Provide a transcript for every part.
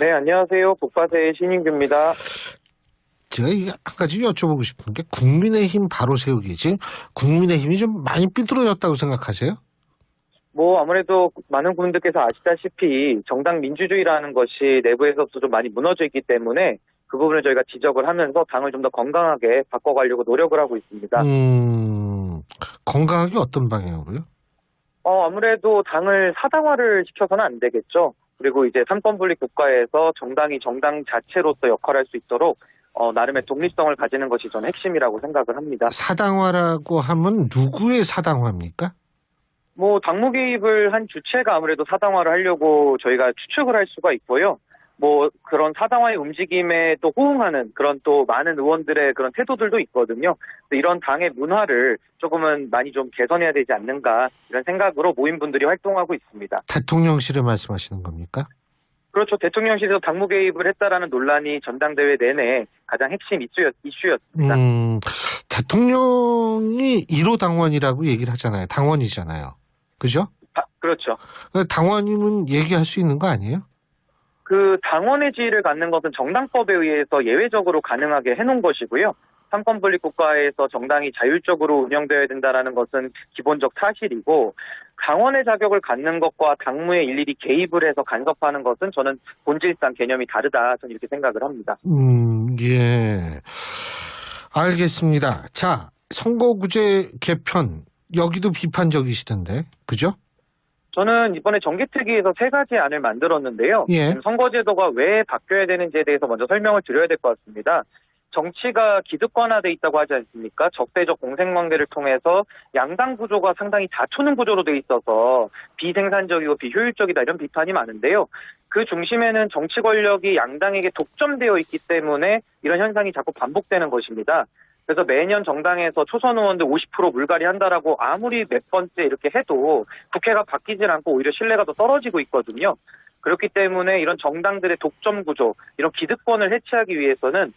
네, 안녕하세요. 북파세의 신인규입니다. 제가 이게 한 가지 여쭤보고 싶은 게 국민의힘 바로 세우기. 지금 국민의힘이 좀 많이 삐뚤어졌다고 생각하세요? 아무래도 많은 국민들께서 아시다시피 정당 민주주의라는 것이 내부에서도 좀 많이 무너져 있기 때문에 그 부분을 저희가 지적을 하면서 당을 좀 더 건강하게 바꿔가려고 노력을 하고 있습니다. 건강하게 어떤 방향으로요? 아무래도 당을 사당화를 시켜서는 안 되겠죠. 그리고 이제 삼권분립 국가에서 정당이 정당 자체로서 역할을 할 수 있도록 나름의 독립성을 가지는 것이 저는 핵심이라고 생각을 합니다. 사당화라고 하면 누구의 사당화입니까? 당무 개입을 한 주체가 아무래도 사당화를 하려고 저희가 추측을 할 수가 있고요. 그런 사당화의 움직임에 또 호응하는 그런 또 많은 의원들의 그런 태도들도 있거든요. 이런 당의 문화를 조금은 많이 좀 개선해야 되지 않는가 이런 생각으로 모임분들이 활동하고 있습니다. 대통령실을 말씀하시는 겁니까? 그렇죠. 대통령실에서 당무 개입을 했다라는 논란이 전당대회 내내 가장 핵심 이슈였습니다. 대통령이 1호 당원이라고 얘기를 하잖아요. 당원이잖아요. 그죠? 그렇죠. 당원이면 얘기할 수 있는 거 아니에요? 그 당원의 지위를 갖는 것은 정당법에 의해서 예외적으로 가능하게 해놓은 것이고요. 삼권분립 국가에서 정당이 자율적으로 운영되어야 된다는 것은 기본적 사실이고, 당원의 자격을 갖는 것과 당무에 일일이 개입을 해서 간섭하는 것은 저는 본질상 개념이 다르다, 저는 이렇게 생각을 합니다. 예. 알겠습니다. 자, 선거구제 개편, 여기도 비판적이시던데, 그죠? 저는 이번에 정개특위에서 3가지 안을 만들었는데요. 예. 선거제도가 왜 바뀌어야 되는지에 대해서 먼저 설명을 드려야 될 것 같습니다. 정치가 기득권화돼 있다고 하지 않습니까? 적대적 공생관계를 통해서 양당 구조가 상당히 다투는 구조로 돼 있어서 비생산적이고 비효율적이다 이런 비판이 많은데요. 그 중심에는 정치 권력이 양당에게 독점되어 있기 때문에 이런 현상이 자꾸 반복되는 것입니다. 그래서 매년 정당에서 초선 의원들 50% 물갈이 한다라고 아무리 몇 번째 이렇게 해도 국회가 바뀌질 않고 오히려 신뢰가 더 떨어지고 있거든요. 그렇기 때문에 이런 정당들의 독점 구조, 이런 기득권을 해체하기 위해서는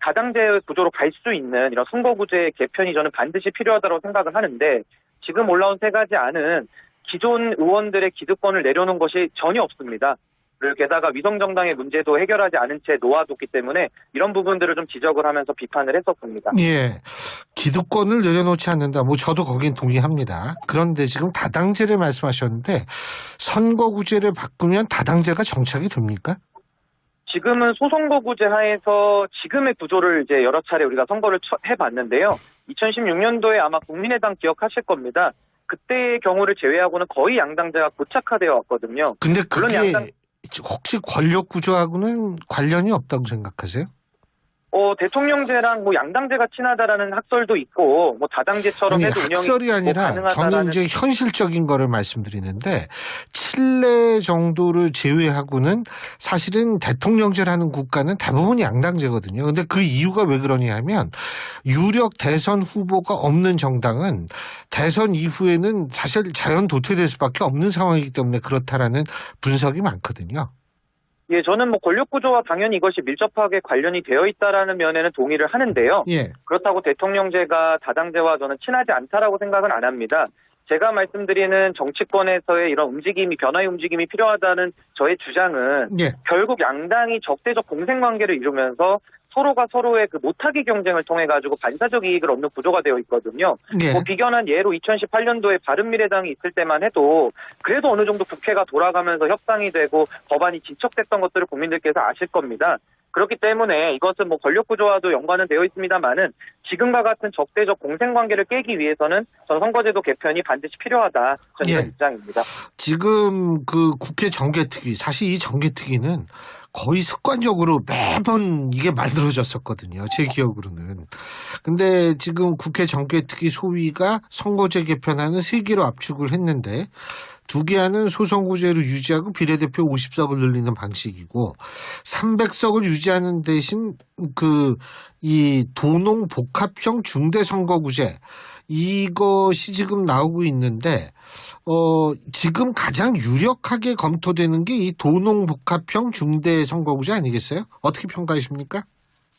다당제 구조로 갈 수 있는 이런 선거구제 개편이 저는 반드시 필요하다고 생각을 하는데, 지금 올라온 3가지 안은 기존 의원들의 기득권을 내려놓은 것이 전혀 없습니다. 그리고 게다가 위성정당의 문제도 해결하지 않은 채 놓아뒀기 때문에 이런 부분들을 좀 지적을 하면서 비판을 했었습니다. 예. 기득권을 내려놓지 않는다. 저도 거긴 동의합니다. 그런데 지금 다당제를 말씀하셨는데 선거구제를 바꾸면 다당제가 정착이 됩니까? 지금은 소선거구제 하에서 지금의 구조를 이제 여러 차례 우리가 선거를 해봤는데요. 2016년도에 아마 국민의당 기억하실 겁니다. 그때의 경우를 제외하고는 거의 양당제가 고착화되어 왔거든요. 근데 그게 혹시 권력 구조하고는 관련이 없다고 생각하세요? 대통령제랑 양당제가 친하다라는 학설도 있고, 다당제처럼 해도 운영이 학설이 아니라 가능하다라는. 저는 이제 현실적인 거를 말씀드리는데, 칠레 정도를 제외하고는 사실은 대통령제라는 국가는 대부분 양당제거든요. 근데 그 이유가 왜 그러냐 하면, 유력 대선 후보가 없는 정당은 대선 이후에는 사실 자연 도태될 수밖에 없는 상황이기 때문에 그렇다라는 분석이 많거든요. 예, 저는 권력구조와 당연히 이것이 밀접하게 관련이 되어 있다라는 면에는 동의를 하는데요. 예. 그렇다고 대통령제가 다당제와 저는 친하지 않다라고 생각은 안 합니다. 제가 말씀드리는 정치권에서의 이런 움직임이, 변화의 움직임이 필요하다는 저의 주장은 예. 결국 양당이 적대적 공생관계를 이루면서 서로가 서로의 그 못하기 경쟁을 통해 가지고 반사적 이익을 얻는 구조가 되어 있거든요. 예. 비견한 예로 2018년도에 바른미래당이 있을 때만 해도 그래도 어느 정도 국회가 돌아가면서 협상이 되고 법안이 진척됐던 것들을 국민들께서 아실 겁니다. 그렇기 때문에 이것은 권력구조와도 연관은 되어 있습니다만은 지금과 같은 적대적 공생관계를 깨기 위해서는 전 선거제도 개편이 반드시 필요하다. 저는 이런 입장입니다. 지금 그 국회 정개특위, 사실 이 정개특위는 거의 습관적으로 매번 이게 만들어졌었거든요. 제 기억으로는. 근데 지금 국회 정개특위 소위가 선거제 개편안은 3개로 압축을 했는데 2개안은 소선거제로 유지하고 비례대표 50석을 늘리는 방식이고 300석을 유지하는 대신 이 도농 복합형 중대선거구제 이것이 지금 나오고 있는데 지금 가장 유력하게 검토되는 게 이 도농 복합형 중대선거구제 아니겠어요? 어떻게 평가하십니까?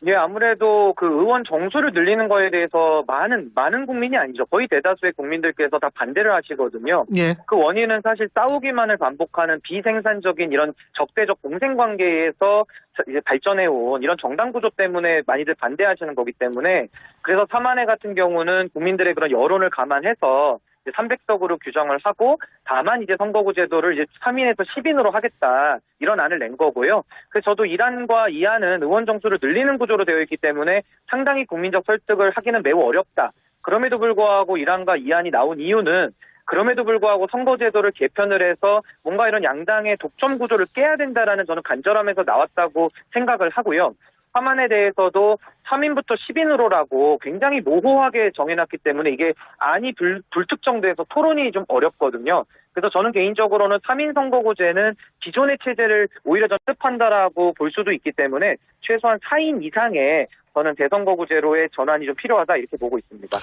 예, 아무래도 그 의원 정수를 늘리는 거에 대해서 많은 국민이 아니죠. 거의 대다수의 국민들께서 다 반대를 하시거든요. 예. 그 원인은 사실 싸우기만을 반복하는 비생산적인 이런 적대적 공생관계에서 이제 발전해온 이런 정당 구조 때문에 많이들 반대하시는 거기 때문에 그래서 삼안회 같은 경우는 국민들의 그런 여론을 감안해서 300석으로 규정을 하고 다만 이제 선거구 제도를 이제 3인에서 10인으로 하겠다 이런 안을 낸 거고요. 그래서 저도 1안과 2안은 의원 정수를 늘리는 구조로 되어 있기 때문에 상당히 국민적 설득을 하기는 매우 어렵다. 그럼에도 불구하고 1안과 2안이 나온 이유는 그럼에도 불구하고 선거제도를 개편을 해서 뭔가 이런 양당의 독점 구조를 깨야 된다라는 저는 간절함에서 나왔다고 생각을 하고요. 3안에 대해서도 3인부터 10인으로라고 굉장히 모호하게 정해놨기 때문에 이게 안이 불특정돼서 토론이 좀 어렵거든요. 그래서 저는 개인적으로는 3인 선거구제는 기존의 체제를 오히려 좀 습한다라고 볼 수도 있기 때문에 최소한 4인 이상의 저는 대선거구제로의 전환이 좀 필요하다 이렇게 보고 있습니다.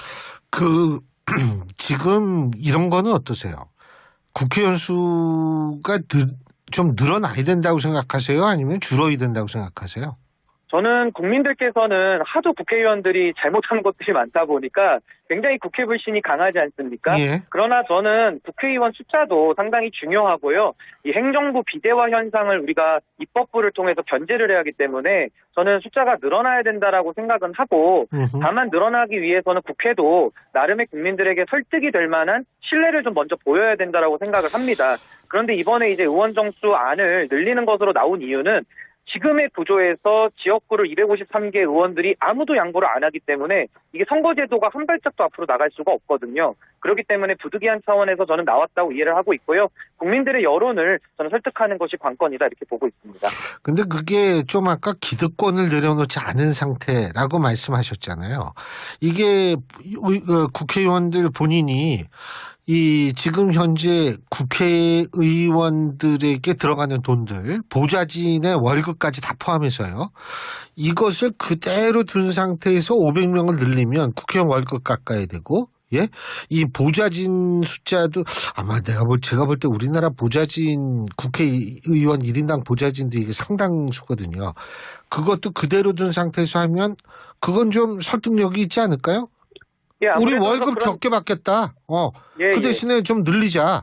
지금 이런 거는 어떠세요? 국회의원 수가 좀 늘어나야 된다고 생각하세요? 아니면 줄어야 된다고 생각하세요? 저는 국민들께서는 하도 국회의원들이 잘못한 것들이 많다 보니까 굉장히 국회 불신이 강하지 않습니까? 예. 그러나 저는 국회의원 숫자도 상당히 중요하고요. 이 행정부 비대화 현상을 우리가 입법부를 통해서 견제를 해야 하기 때문에 저는 숫자가 늘어나야 된다라고 생각은 하고 다만 늘어나기 위해서는 국회도 나름의 국민들에게 설득이 될 만한 신뢰를 좀 먼저 보여야 된다라고 생각을 합니다. 그런데 이번에 이제 의원 정수 안을 늘리는 것으로 나온 이유는 지금의 구조에서 지역구를 253개 의원들이 아무도 양보를 안 하기 때문에 이게 선거제도가 한 발짝도 앞으로 나갈 수가 없거든요. 그렇기 때문에 부득이한 차원에서 저는 나왔다고 이해를 하고 있고요. 국민들의 여론을 저는 설득하는 것이 관건이다 이렇게 보고 있습니다. 근데 그게 좀 아까 기득권을 내려놓지 않은 상태라고 말씀하셨잖아요. 이게 국회의원들 본인이 이 지금 현재 국회의원들에게 들어가는 돈들, 보좌진의 월급까지 다 포함해서요. 이것을 그대로 둔 상태에서 500명을 늘리면 국회의원 월급 깎아야 되고, 예? 이 보좌진 숫자도 아마 제가 볼 때 우리나라 보좌진 국회의원 1인당 보좌진도 이게 상당수거든요. 그것도 그대로 둔 상태에서 하면 그건 좀 설득력이 있지 않을까요? 예, 우리 월급 적게 받겠다. 그 대신에 좀 늘리자.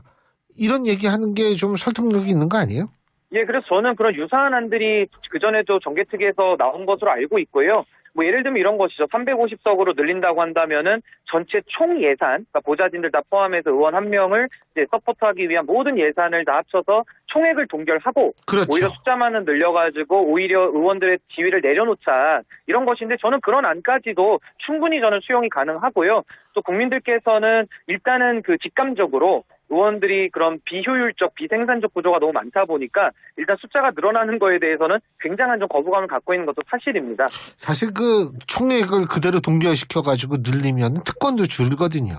이런 얘기하는 게 좀 설득력이 있는 거 아니에요? 예, 그래서 저는 그런 유사한 안들이 그전에도 정개특위에서 나온 것으로 알고 있고요. 뭐 예를 들면 이런 것이죠. 350석으로 늘린다고 한다면은 전체 총 예산, 그러니까 보좌진들 다 포함해서 의원 한 명을 이제 서포트하기 위한 모든 예산을 다 합쳐서 총액을 동결하고 그렇죠. 오히려 숫자만은 늘려가지고 오히려 의원들의 지위를 내려놓자 이런 것인데 저는 그런 안까지도 충분히 저는 수용이 가능하고요. 또 국민들께서는 일단은 그 직감적으로 의원들이 그런 비효율적, 비생산적 구조가 너무 많다 보니까 일단 숫자가 늘어나는 거에 대해서는 굉장한 좀 거부감을 갖고 있는 것도 사실입니다. 사실 그 총액을 그대로 동결시켜가지고 늘리면 특권도 줄거든요.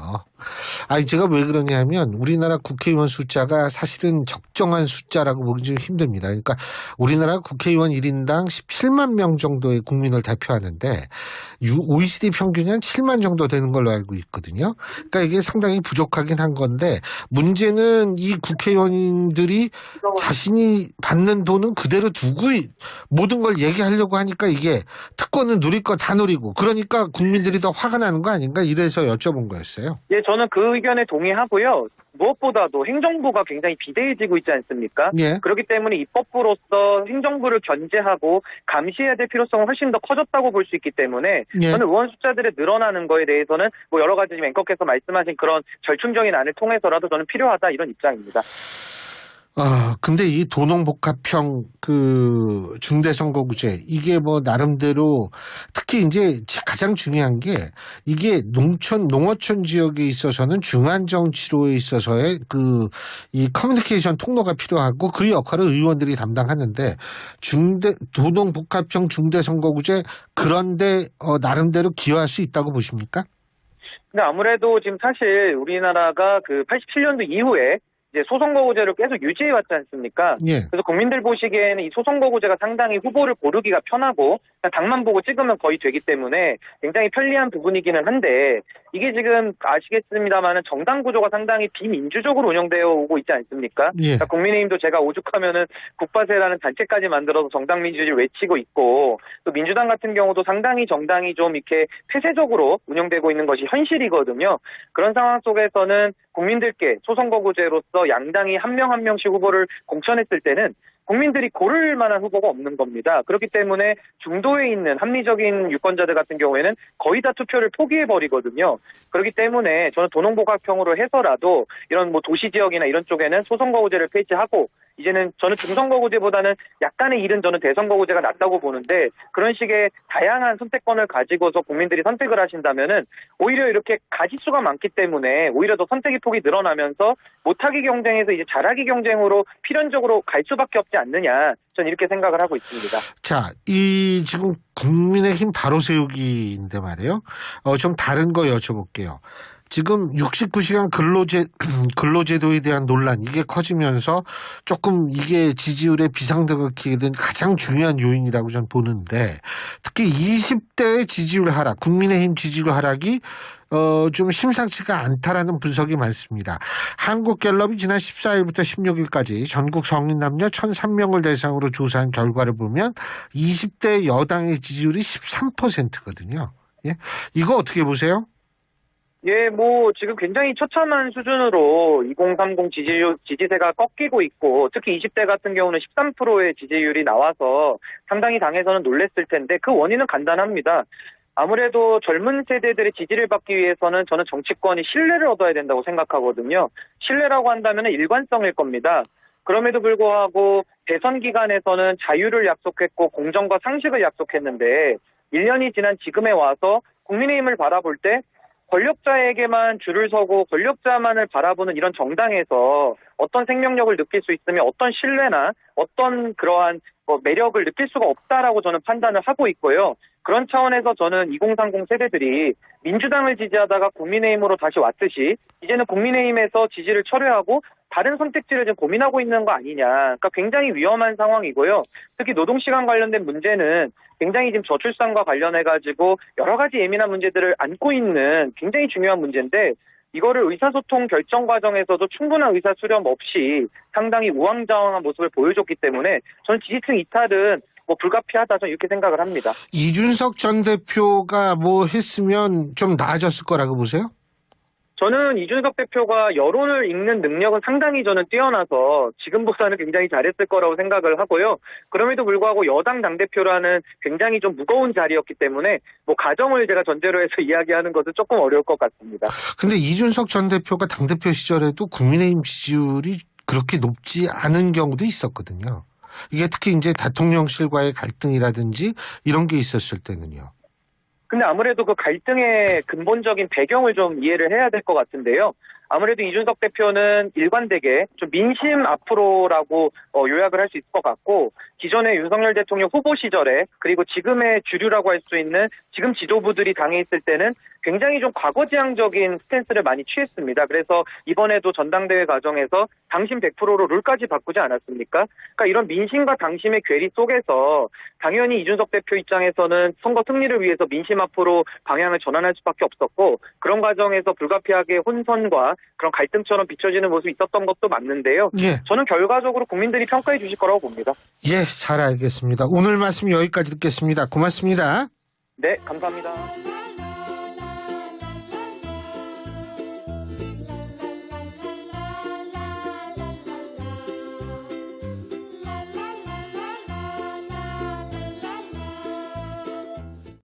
아니, 제가 왜 그러냐면 우리나라 국회의원 숫자가 사실은 적정한 숫자라고 보기 좀 힘듭니다. 그러니까 우리나라 국회의원 1인당 17만 명 정도의 국민을 대표하는데 OECD 평균이 한 7만 정도 되는 걸로 알고 있거든요. 그러니까 이게 상당히 부족하긴 한 건데 문제는 이 국회의원들이 자신이 받는 돈은 그대로 두고 모든 걸 얘기하려고 하니까 이게 특권은 누릴 거 다 누리고 그러니까 국민들이 더 화가 나는 거 아닌가 이래서 여쭤본 거였어요. 예, 저는 그 의견에 동의하고요. 무엇보다도 행정부가 굉장히 비대해지고 있지 않습니까? 예. 그렇기 때문에 입법부로서 행정부를 견제하고 감시해야 될 필요성은 훨씬 더 커졌다고 볼 수 있기 때문에 예. 저는 의원 숫자들의 늘어나는 거에 대해서는 뭐 여러 가지 지금 앵커께서 말씀하신 그런 절충적인 안을 통해서라도 저는 필요하다 이런 입장입니다. 근데 이 도농복합형 그 중대선거구제 이게 뭐 나름대로 특히 이제 가장 중요한 게 이게 농어촌 지역에 있어서는 중앙 정치로에 있어서의 그 이 커뮤니케이션 통로가 필요하고 그 역할을 의원들이 담당하는데 도농복합형 중대선거구제 그런데 나름대로 기여할 수 있다고 보십니까? 근데 아무래도 지금 사실 우리나라가 그 87년도 이후에 이제 소선거구제를 계속 유지해 왔지 않습니까? 예. 그래서 국민들 보시기에는 이 소선거구제가 상당히 후보를 고르기가 편하고 그냥 당만 보고 찍으면 거의 되기 때문에 굉장히 편리한 부분이기는 한데 이게 지금 아시겠습니다만은 정당 구조가 상당히 비민주적으로 운영되어 오고 있지 않습니까? 예. 그러니까 국민의힘도 제가 오죽하면은 국바세라는 단체까지 만들어서 정당 민주주의를 외치고 있고 또 민주당 같은 경우도 상당히 정당이 좀 이렇게 폐쇄적으로 운영되고 있는 것이 현실이거든요. 그런 상황 속에서는 국민들께 소선거구제로서 양당이 한 명 한 명씩 후보를 공천했을 때는 국민들이 고를 만한 후보가 없는 겁니다. 그렇기 때문에 중도에 있는 합리적인 유권자들 같은 경우에는 거의 다 투표를 포기해버리거든요. 그렇기 때문에 저는 도농복합형으로 해서라도 이런 뭐 도시 지역이나 이런 쪽에는 소선거구제를 폐지하고 이제는 저는 중선거구제보다는 약간의 일은 저는 대선거구제가 낫다고 보는데 그런 식의 다양한 선택권을 가지고서 국민들이 선택을 하신다면은 오히려 이렇게 가짓수가 많기 때문에 오히려 더 선택의 폭이 늘어나면서 못하기 경쟁에서 이제 잘하기 경쟁으로 필연적으로 갈 수밖에 없지 않느냐. 저는 이렇게 생각을 하고 있습니다. 자, 이 지금 국민의힘 바로 세우기인데 말이에요. 좀 다른 거 여쭤볼게요. 지금 69시간 근로제도에 대한 논란 이게 커지면서 조금 이게 지지율에 비상등을 켜게 된 가장 중요한 요인이라고 저는 보는데 특히 20대의 지지율 하락, 국민의힘 지지율 하락이 좀 심상치가 않다라는 분석이 많습니다. 한국갤럽이 지난 14일부터 16일까지 전국 성인 남녀 1,003명을 대상으로 조사한 결과를 보면 20대 여당의 지지율이 13%거든요. 예? 이거 어떻게 보세요? 예, 뭐 지금 굉장히 처참한 수준으로 2030 지지세가 꺾이고 있고 특히 20대 같은 경우는 13%의 지지율이 나와서 상당히 당에서는 놀랬을 텐데 그 원인은 간단합니다. 아무래도 젊은 세대들의 지지를 받기 위해서는 저는 정치권이 신뢰를 얻어야 된다고 생각하거든요. 신뢰라고 한다면 일관성일 겁니다. 그럼에도 불구하고 대선 기간에서는 자유를 약속했고 공정과 상식을 약속했는데 1년이 지난 지금에 와서 국민의힘을 바라볼 때 권력자에게만 줄을 서고 권력자만을 바라보는 이런 정당에서 어떤 생명력을 느낄 수 있으며 어떤 신뢰나 어떤 그러한 매력을 느낄 수가 없다라고 저는 판단을 하고 있고요. 그런 차원에서 저는 2030 세대들이 민주당을 지지하다가 국민의힘으로 다시 왔듯이 이제는 국민의힘에서 지지를 철회하고 다른 선택지를 지금 고민하고 있는 거 아니냐. 그러니까 굉장히 위험한 상황이고요. 특히 노동시간 관련된 문제는 굉장히 지금 저출산과 관련해가지고 여러 가지 예민한 문제들을 안고 있는 굉장히 중요한 문제인데 이거를 의사소통 결정 과정에서도 충분한 의사 수렴 없이 상당히 우왕좌왕한 모습을 보여줬기 때문에 저는 지지층 이탈은 불가피하다 저는 이렇게 생각을 합니다. 이준석 전 대표가 뭐 했으면 좀 나아졌을 거라고 보세요? 저는 이준석 대표가 여론을 읽는 능력은 상당히 저는 뛰어나서 지금보다는 굉장히 잘했을 거라고 생각을 하고요. 그럼에도 불구하고 여당 당대표라는 굉장히 좀 무거운 자리였기 때문에 가정을 제가 전제로 해서 이야기하는 것은 조금 어려울 것 같습니다. 근데 이준석 전 대표가 당대표 시절에도 국민의힘 지지율이 그렇게 높지 않은 경우도 있었거든요. 이게 특히 이제 대통령실과의 갈등이라든지 이런 게 있었을 때는요. 근데 아무래도 그 갈등의 근본적인 배경을 좀 이해를 해야 될 것 같은데요. 아무래도 이준석 대표는 일관되게 좀 민심 앞으로라고 요약을 할 수 있을 것 같고 기존의 윤석열 대통령 후보 시절에 그리고 지금의 주류라고 할 수 있는 지금 지도부들이 당에 있을 때는 굉장히 좀 과거지향적인 스탠스를 많이 취했습니다. 그래서 이번에도 전당대회 과정에서 당심 100%로 룰까지 바꾸지 않았습니까? 그러니까 이런 민심과 당심의 괴리 속에서 당연히 이준석 대표 입장에서는 선거 승리를 위해서 민심 앞으로 방향을 전환할 수밖에 없었고 그런 과정에서 불가피하게 혼선과 그런 갈등처럼 비춰지는 모습이 있었던 것도 맞는데요. 예. 저는 결과적으로 국민들이 평가해 주실 거라고 봅니다. 예, 잘 알겠습니다. 오늘 말씀 여기까지 듣겠습니다. 고맙습니다. 네, 감사합니다.